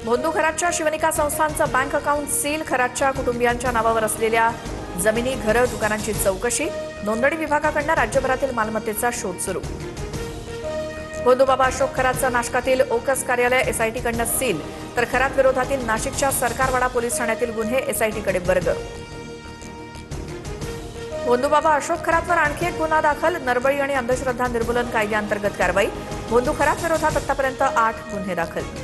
भोंदू खरातच्या शिवनिका संस्थांचं bank account seal. खरातच्या कुटुंबियांच्या नावावर असलेल्या जमिनी, घरं, दुकानांची चौकशी. नोंदणी विभागाकडून राज्यभरातील मालमत्तेचा शोध सुरू. भोंदूबाबा अशोक खरातचं नाशकातील ओकस कार्यालय एसआयटीकडून सील, तर खरात विरोधातील नाशिकच्या सरकारवाडा पोलीस ठाण्यातील गुन्हे एसआयटीकडे वर्ग. भोंदूबाबा अशोक खरातवर आणखी एक गुन्हा दाखल. नरबळी आणि अंधश्रद्धा निर्मूलन कायद्याअंतर्गत कारवाई. भोंदू खरात विरोधात आतापर्यंत 8 गुन्हे दाखल.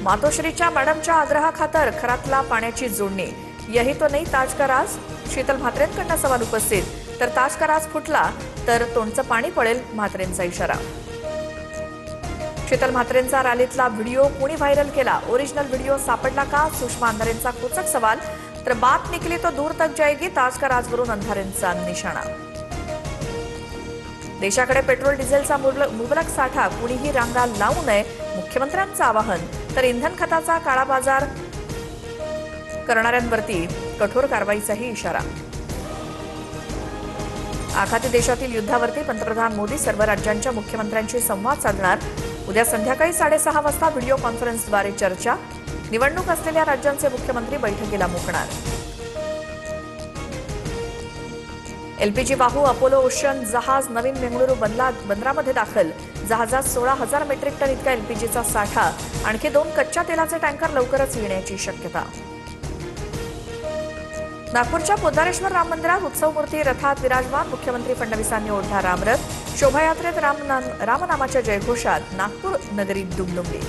मातोश्रीच्या मॅडमच्या आग्रहाखातर खरातला पाण्याची जोडणी. यही तो नाही ताज का राज. शीतल म्हात्रेंकडून सवाल उपस्थित. तर ताज का राज फुटला तर तोंडचं पाणी पडेल, म्हात्रेंचा इशारा. शीतल म्हात्रेंचा रॅलीतला व्हिडिओ कोणी व्हायरल केला? ओरिजिनल व्हिडिओ सापडला का? सुषमा अंधारेंचा खोचक सवाल. तर बात निकली तो दूर तक जाएगी. ताज का राजवरून अंधारेंचा निशाणा. देशाकडे पेट्रोल डिझेलचा मुबलक साठा, कुणीही रांगा लावू नये, मुख्यमंत्र्यांचं आवाहन. तर इंधन खताचा काळाबाजार करणाऱ्यांवरती कठोर कारवाईचाही इशारा. आखाती देशातील युद्धावरती पंतप्रधान मोदी सर्व राज्यांच्या मुख्यमंत्र्यांशी संवाद साधणार. उद्या संध्याकाळी 6:30 वाजता व्हिडिओ कॉन्फरन्सद्वारे चर्चा. निवडणूक असलेल्या राज्यांचे मुख्यमंत्री बैठकीला मुकणार. एलपीजी वाहू अपोलो ओशन जहाज नवीन बेंगळुरू बंदरामध्ये दाखल. जहाजात 16,000 मेट्रिक टन इतका एलपीजीचा साठा. आणखी 2 कच्च्या तेलाचे टँकर लवकरच येण्याची शक्यता. नागपूरच्या पोद्दारेश्वर राम मंदिरात उत्सव मूर्ती रथात विराजमान. मुख्यमंत्री फडणवीसांनी ओढला रामरथ. शोभायात्रेत रामनामाच्या जयघोषात नागपूर नगरी दुमदुमली.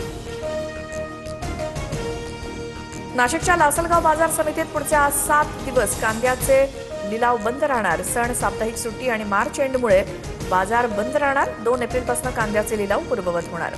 नाशिकच्या लासलगाव बाजार समितीत पुढच्या 7 दिवस कांद्याचे लिलाव बंद राहणार. सण, साप्ताहिक सुट्टी आणि मार्च एंडमुळे बाजार बंद राहणार. 2 एप्रिलपासून कांद्याचे लिलाव पूर्ववत होणार.